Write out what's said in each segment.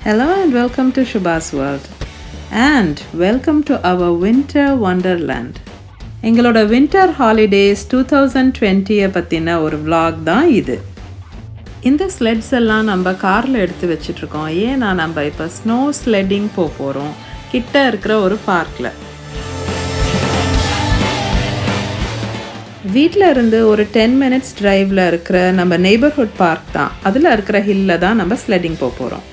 Hello and welcome to Shuba's World and welcome to our winter wonderland. எங்களோட winter holidays 2020 பத்தின ஒரு vlog தான் இது. இந்த sleds எல்லாம் நம்ம கார்ல எடுத்து வச்சிட்டு இருக்கோம். ஏன்னா நம்ம இப்ப snow sledding போறோம் கிட்ட இருக்கிற ஒரு பார்க்ல. வீட்ல இருந்து ஒரு 10 minutes driveல இருக்கிற நம்ம neighborhood park தான். அதுல இருக்கிற hillல தான் நம்ம sledding போறோம்.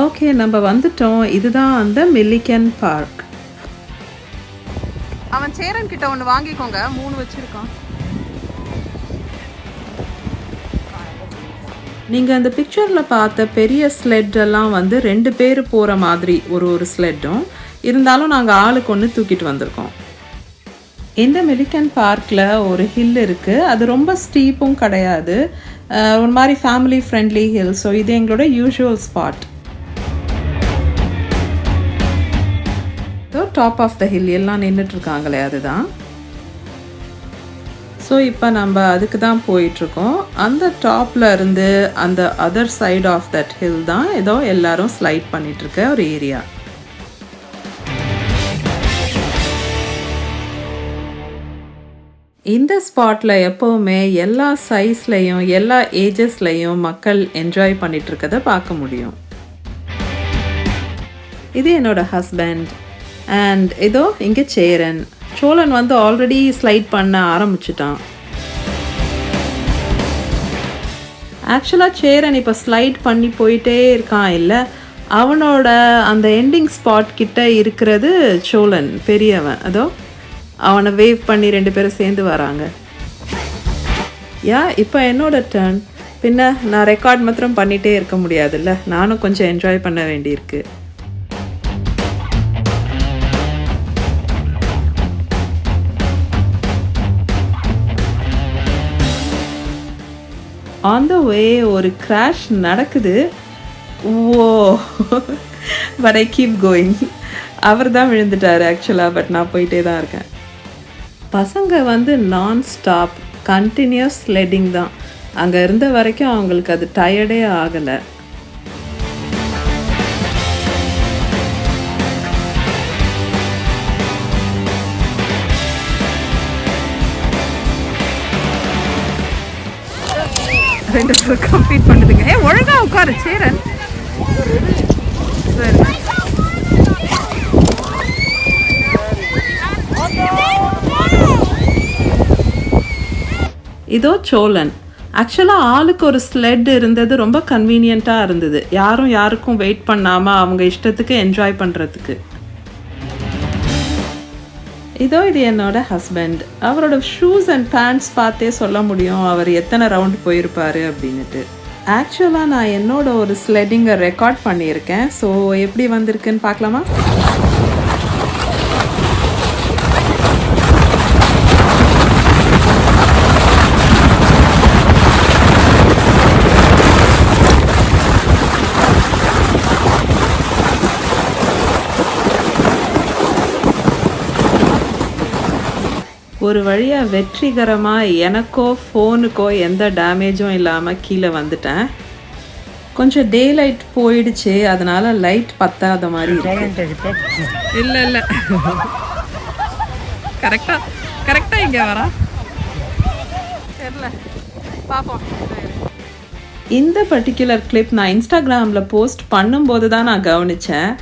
ஓகே, நம்ம வந்துட்டோம். இதுதான் அந்த மில்லிகன் பார்க். அவன் சேரன் கிட்ட ஒன்று வாங்கிக்கோங்க, 3 வச்சிருக்கான். நீங்கள் அந்த பிக்சரில் பார்த்த பெரிய ஸ்லெட் எல்லாம் வந்து 2 பேர் போகிற மாதிரி ஒரு ஸ்லெட்டும் இருந்தாலும் நாங்கள் ஆளுக்கு ஒன்று தூக்கிட்டு வந்திருக்கோம். இந்த மில்லிகன் பார்க்கில் ஒரு ஹில் இருக்குது. அது ரொம்ப ஸ்டீப்பும் கிடையாது, ஒரு மாதிரி ஃபேமிலி ஃப்ரெண்ட்லி ஹில். ஸோ இது எங்களோட usual spot. Top of the hill எல்லாம் நின்றுட்டுருக்காங்களே அதுதான். ஸோ இப்போ நம்ம அதுக்கு தான் போயிட்டுருக்கோம். அந்த டாப்பில் இருந்து அந்த other side of that hill தான் ஏதோ எல்லாரும் ஸ்லைட் பண்ணிகிட்ருக்க ஒரு ஏரியா. இந்த ஸ்பாட்டில் எப்போவுமே எல்லா சைஸ்லையும் எல்லா ஏஜஸ்லையும் மக்கள் என்ஜாய் பண்ணிகிட்ருக்கதை பார்க்க முடியும். இது என்னோடய ஹஸ்பண்ட். அண்ட் இதோ இங்கே சோழன் வந்து ஆல்ரெடி ஸ்லைட் பண்ண ஆரம்பிச்சிட்டான். ஆக்சுவலாக சேரன் இப்போ ஸ்லைட் பண்ணி போயிட்டே இருக்கான். இல்லை, அவனோட அந்த எண்டிங் ஸ்பாட் கிட்ட இருக்கிறது சோழன் பெரியவன். அதோ அவனை வேவ் பண்ணி 2 பேரும் சேர்ந்து வராங்க. இப்போ என்னோட டர்ன். பின்ன நான் ரெக்கார்ட் மாத்திரம் பண்ணிகிட்டே இருக்க முடியாதுல்ல, நானும் கொஞ்சம் என்ஜாய் பண்ண வேண்டியிருக்கு. ஆன் த வே ஒரு கிராஷ் நடக்குது. ஓ, பட் ஐ கீப் கோயிங். அவர் தான் விழுந்துட்டார் ஆக்சுவலாக, பட் நான் போயிட்டே தான் இருக்கேன். பசங்க வந்து நான் ஸ்டாப் கண்டினியூஸ் ஸ்லெட்டிங் தான். அங்கே இருந்த வரைக்கும் அவங்களுக்கு அது டயர்டே ஆகலை. ரெண்டு பேரும் கம்ப்ளீட் பண்ணுதுங்க. ஒழுங்கா உட்காரு சேரன். இதோ சோழன். ஆக்சுவலாக ஆளுக்கு ஒரு ஸ்லெட் இருந்தது, ரொம்ப கன்வீனியண்ட்டாக இருந்தது. யாருக்கும் வெயிட் பண்ணாமல் அவங்க இஷ்டத்துக்கு என்ஜாய் பண்ணுறதுக்கு. இதோ இது என்னோட ஹஸ்பண்ட். அவரோட ஷூஸ் அண்ட் பேண்ட்ஸ் பார்த்தே சொல்ல முடியும் அவர் எத்தனை ரவுண்ட் போயிருப்பாரு அப்படின்ட்டு. ஆக்சுவலாக நான் என்னோட ஒரு ஸ்லெட்டிங்கை ரெக்கார்ட் பண்ணியிருக்கேன். ஸோ எப்படி வந்திருக்குன்னு பார்க்கலாமா? ஒரு வழியாக வெற்றிகரமாக எனக்கோ ஃபோனுக்கோ எந்த டேமேஜும் இல்லாமல் கீழே வந்துட்டேன். கொஞ்சம் டே லைட் போயிடுச்சு, அதனால் லைட் பத்தாத மாதிரி இருக்கு. இல்லை கரெக்டாக இங்கே வரா தெரியல, பார்ப்போம். இந்த பர்டிகுலர் கிளிப் நான் இன்ஸ்டாகிராமில் போஸ்ட் பண்ணும்போது தான் நான் கவனித்தேன்.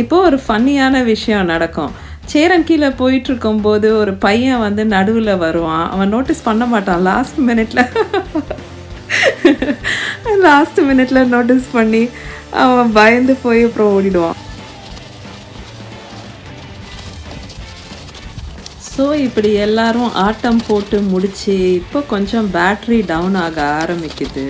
இப்போது ஒரு ஃபன்னியான விஷயம் நடக்கும். சேரன் கீழே போயிட்டுருக்கும்போது ஒரு பையன் வந்து நடுவில் வருவான். அவன் நோட்டீஸ் பண்ண மாட்டான். லாஸ்ட் மினிட்ல நோட்டீஸ் பண்ணி அவன் பயந்து போய் அப்புறம் ஓடிடுவான். ஸோ இப்படி எல்லாரும் ஆட்டம் போட்டு முடிச்சு இப்போ கொஞ்சம் பேட்ரி டவுன் ஆக ஆரம்பிக்குது.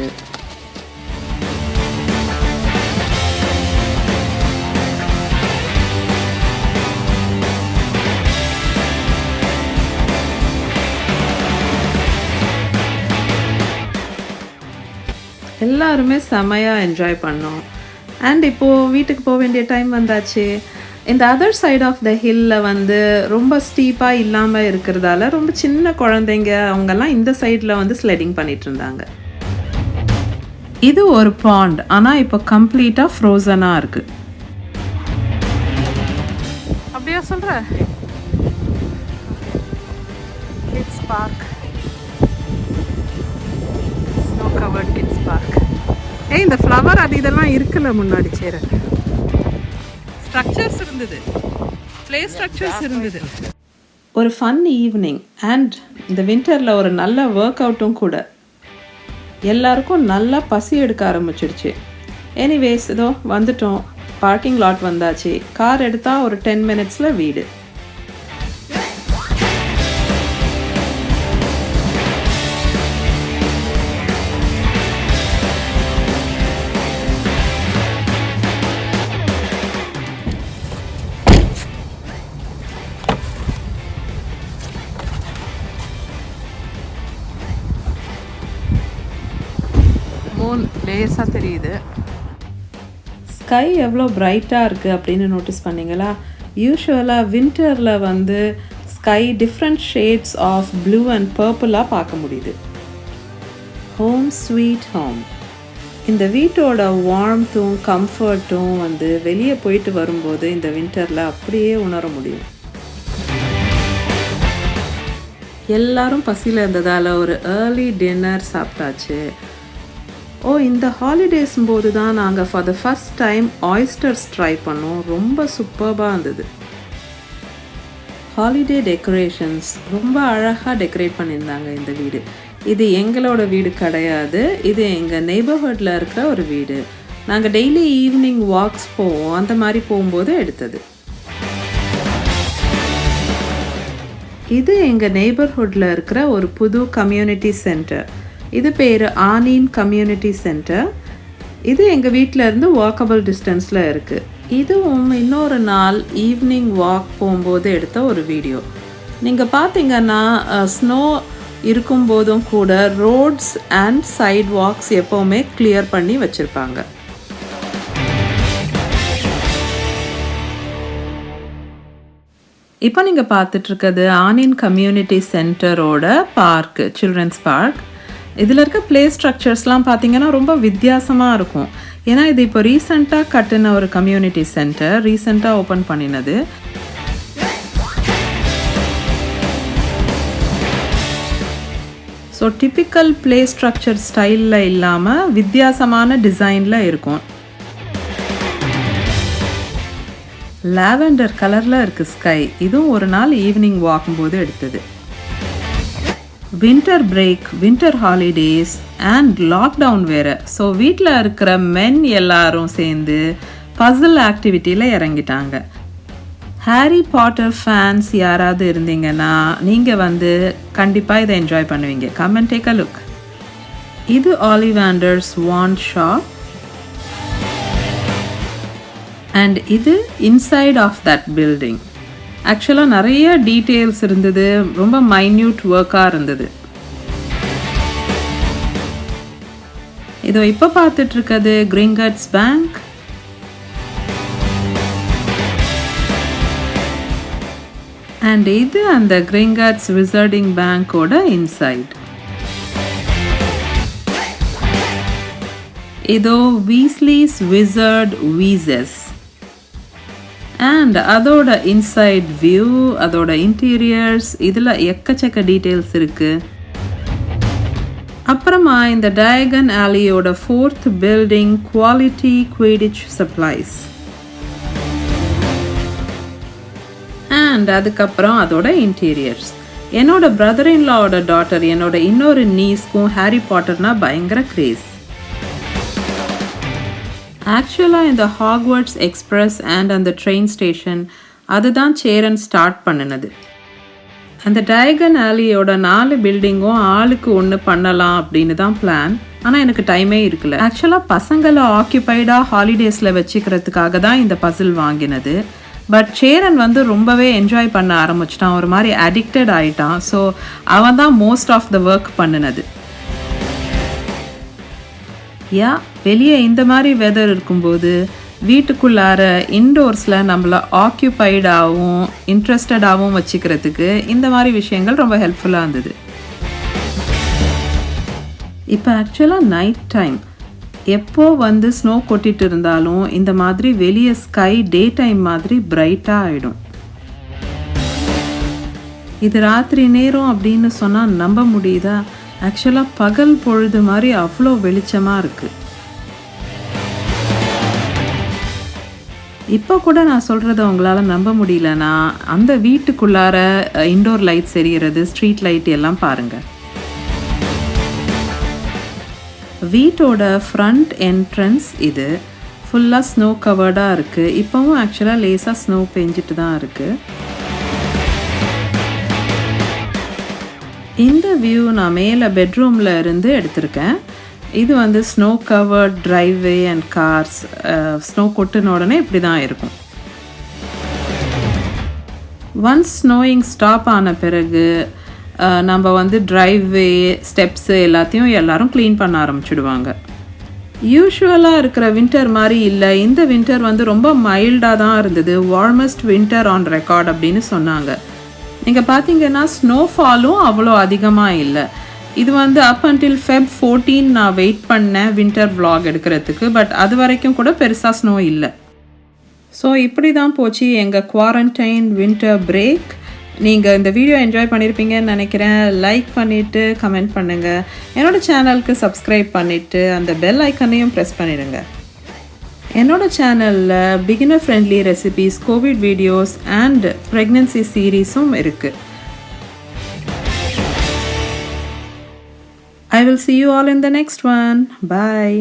எல்லாருமே செமையாக என்ஜாய் பண்ணோம். அண்ட் இப்போது வீட்டுக்கு போக வேண்டிய டைம் வந்தாச்சு. இந்த அதர் சைட் ஆஃப் த ஹில்ல வந்து ரொம்ப ஸ்டீப்பாக இல்லாமல் இருக்கிறதால ரொம்ப சின்ன குழந்தைங்க அவங்கெல்லாம் இந்த சைடில் வந்து ஸ்லெட்டிங் பண்ணிகிட்டு இருந்தாங்க. இது ஒரு பாண்ட், ஆனால் இப்போ கம்ப்ளீட்டாக ஃப்ரோசனாக இருக்குது. அப்படியா சொல்கிற? Kids park, snow covered kids park. இந்த ஃப்ளவர் அது இதெல்லாம் இருக்குல்ல முன்னாடி. சேர ஸ்ட்ரக்சர்ஸ் இருந்தது, ப்ளே ஸ்ட்ரக்சர்ஸ் இருந்தது. ஒரு ஃபன் ஈவினிங் அண்ட் இந்த வின்டரில் ஒரு நல்ல ஒர்க் அவுட்டும் கூட. எல்லாருக்கும் நல்லா பசி எடுக்க ஆரம்பிச்சிடுச்சு. எனிவேஸ் இதோ வந்துட்டோம், பார்க்கிங் லாட் வந்தாச்சு. கார் எடுத்தால் ஒரு 10 மினிட்ஸில் வீடு. மூன் லேசாக தெரியுது. ஸ்கை எவ்வளோ பிரைட்டாக இருக்குது அப்படின்னு நோட்டீஸ் பண்ணிங்களா? யூஸ்வலாக வின்டரில் வந்து sky different shades of blue and பர்பிளாக பார்க்க முடியுது. Home sweet home. இந்த வீட்டோட வார்ம்த்தும் கம்ஃபர்ட்டும் வந்து வெளியே போயிட்டு வரும்போது இந்த வின்டரில் அப்படியே உணர முடியும். எல்லாரும் பசியில் இருந்ததால் ஒரு ஏர்லி டின்னர் சாப்பிட்டாச்சு. இந்த ஹாலிடேஸ் போது தான் நாங்கள் for the first time oysters try பண்ணோம். ரொம்ப சூப்பர்பாக இருந்தது. ஹாலிடே டெக்கரேஷன்ஸ் ரொம்ப அழகாக டெக்கரேட் பண்ணியிருந்தாங்க இந்த வீடு. இது எங்களோட வீடு கிடையாது, இது எங்கள் நெய்பர்ஹுட்டில் இருக்கிற ஒரு வீடு. நாங்கள் டெய்லி ஈவினிங் வாக்ஸ் போவோம், அந்த மாதிரி போகும்போது எடுத்தது. இது எங்கள் நெய்பர்ஹுட்டில் இருக்கிற ஒரு புது கம்யூனிட்டி சென்டர். இது பேர் ஆனீன் கம்யூனிட்டி சென்டர். இது எங்கள் வீட்டில் இருந்து வாக்கபிள் டிஸ்டன்ஸில் இருக்குது. இதுவும் இன்னொரு நாள் ஈவினிங் வாக் போகும்போது எடுத்த ஒரு வீடியோ. நீங்கள் பார்த்தீங்கன்னா ஸ்னோ இருக்கும்போதும் கூட ரோட்ஸ் அண்ட் சைட் வாக்ஸ் எப்போவுமே கிளியர் பண்ணி வச்சுருப்பாங்க. இப்போ நீங்கள் பார்த்துட்ருக்கிறது ஆனீன் கம்யூனிட்டி சென்டரோட பார்க்கு, சில்ட்ரன்ஸ் பார்க். இதில் இருக்க ப்ளே ஸ்ட்ரக்சர்ஸ்லாம் பார்த்தீங்கன்னா ரொம்ப வித்தியாசமாக இருக்கும். ஏன்னா இது இப்போ ரீசெண்டாக கட்டின ஒரு கம்யூனிட்டி சென்டர், ரீசெண்டாக ஓப்பன் பண்ணினது. ஸோ டிப்பிக்கல் ப்ளே ஸ்ட்ரக்சர் ஸ்டைலில் இல்லாமல் வித்தியாசமான டிசைனில் இருக்கும். லாவெண்டர் கலரில் இருக்குது ஸ்கை. இதுவும் ஒரு நாள் ஈவினிங் வாக்கும்போது எடுத்தது. Winter break, winter holidays and lockdown வேறு. ஸோ வீட்டில் இருக்கிற மென் எல்லாரும் சேர்ந்து பசில் ஆக்டிவிட்டியில் இறங்கிட்டாங்க. ஹாரி பாட்டர் ஃபேன்ஸ் யாராவது இருந்தீங்கன்னா நீங்கள் வந்து கண்டிப்பாக இதை என்ஜாய் பண்ணுவீங்க. Come and take a look. இது ஆலிவாண்டர்ஸ் வாண்ட் ஷாப் அண்ட் இது இன்சைட் ஆஃப் தட் பில்டிங். ஆக்சுவலாக நிறைய டீட்டெயில்ஸ் இருந்தது, ரொம்ப மைன்யூட் ஒர்க்காக இருந்தது. இதோ இப்போ பார்த்துட்ருக்கிறது கிரிங்கட்ஸ் பேங்க். அண்ட் இது அந்த கிரிங்கட்ஸ் விசர்டிங் பேங்கோட இன்சைட். இதோ வீஸ்லீஸ் விசர்ட் வீசஸ். அண்ட் அதோட இன்சைட் வியூ, அதோட இன்டீரியர்ஸ், இதில் எக்கச்சக்க டீட்டெயில்ஸ் இருக்குது. அப்புறமா இந்த டயகன் ஆலியோட 4th building quality quidditch supplies. And அதுக்கப்புறம் அதோட இன்டீரியர்ஸ். என்னோட பிரதர் இன்லாவோட டாட்டர், என்னோட இன்னொரு நீஸ்க்கும் ஹாரி பாட்டர்னா பயங்கர கிரேஸ். ஆக்சுவலாக இந்த ஹாக்வர்ட்ஸ் எக்ஸ்பிரஸ் அண்ட் அந்த ட்ரெயின் ஸ்டேஷன் அதுதான் சேரன் ஸ்டார்ட் பண்ணினது. அந்த டயகன் ஆலியோட 4 பில்டிங்கும் ஆளுக்கு ஒன்று பண்ணலாம் அப்படின்னு தான் பிளான். ஆனால் எனக்கு டைமே இருக்கல. ஆக்சுவலாக பசங்களை ஆக்கியபைடாக ஹாலிடேஸில் வச்சுக்கிறதுக்காக தான் இந்த பசில் வாங்கினது. பட் சேரன் வந்து ரொம்பவே என்ஜாய் பண்ண ஆரம்பிச்சிட்டான், ஒரு மாதிரி அடிக்டட் ஆகிட்டான். ஸோ அவன் தான் மோஸ்ட் ஆஃப் த ஒர்க் பண்ணினது. வெளியே இந்த மாதிரி வெதர் இருக்கும்போது வீட்டுக்குள்ளார இன்டோர்ஸில் நம்மளை ஆக்கியூபைடாகவும் இன்ட்ரெஸ்டடாகவும் வச்சுக்கிறதுக்கு இந்த மாதிரி விஷயங்கள் ரொம்ப ஹெல்ப்ஃபுல்லாக இருந்தது. இப்போ ஆக்சுவலாக நைட் டைம். எப்போ வந்து ஸ்னோ கொட்டிட்டு இருந்தாலும் இந்த மாதிரி வெளியே ஸ்கை டே டைம் மாதிரி பிரைட்டாக ஆகிடும். இது ராத்திரி நேரம் அப்படின்னு சொன்னால் நம்ப முடியுதா? ஆக்சுவலாக பகல் பொழுது மாதிரி அவ்வளோ வெளிச்சமாக இருக்குது. இப்போ கூட நான் சொல்கிறத உங்களால் நம்ப முடியலன்னா அந்த வீட்டுக்குள்ளார இன்டோர் லைட்ஸ் எரிகிறது, ஸ்ட்ரீட் லைட் எல்லாம் பாருங்கள். வீட்டோட ஃப்ரண்ட் என்ட்ரன்ஸ் இது ஃபுல்லாக ஸ்னோ கவர்டாக இருக்குது. இப்போவும் ஆக்சுவலாக லேசாக ஸ்னோ பெஞ்சிட்டு தான் இருக்குது. இந்த வியூ நான் மேலே பெட்ரூமில் இருந்து எடுத்திருக்கேன். இது வந்து snow covered driveway and cars. Snow கொட்டின உடனே இப்படி தான் இருக்கும். ஒன்ஸ் ஸ்னோயிங் ஸ்டாப் ஆன பிறகு நம்ம வந்து ட்ரைவே ஸ்டெப்ஸு எல்லாத்தையும் எல்லோரும் க்ளீன் பண்ண ஆரம்பிச்சிடுவாங்க. யூஷுவலாக இருக்கிற வின்டர் மாதிரி இல்லை, இந்த வின்டர் வந்து ரொம்ப மைல்டாக தான் இருந்தது. வார்மஸ்ட் வின்டர் ஆன் ரெக்கார்ட் அப்படின்னு சொன்னாங்க. நீங்கள் பார்த்தீங்கன்னா ஸ்னோஃபாலும் அவ்வளோ அதிகமாக இல்லை. இது வந்து அப் அன்டில் Feb 14 நான் வெயிட் பண்ணேன் வின்டர் vlog எடுக்கிறதுக்கு. பட் அது வரைக்கும் கூட பெருசாக ஸ்னோ இல்லை. ஸோ இப்படி தான் போச்சு எங்கள் குவாரண்டைன் வின்டர் பிரேக். நீங்கள் இந்த வீடியோ என்ஜாய் பண்ணியிருப்பீங்கன்னு நினைக்கிறேன். லைக் பண்ணிவிட்டு கமெண்ட் பண்ணுங்கள். என்னோடய சேனலுக்கு சப்ஸ்கிரைப் பண்ணிவிட்டு அந்த பெல் ஐக்கனையும் ப்ரெஸ் பண்ணிடுங்க. என்னோடய சேனலில் beginner friendly recipes, covid videos and pregnancy சீரீஸும் இருக்குது. I will see you all in the next one. Bye.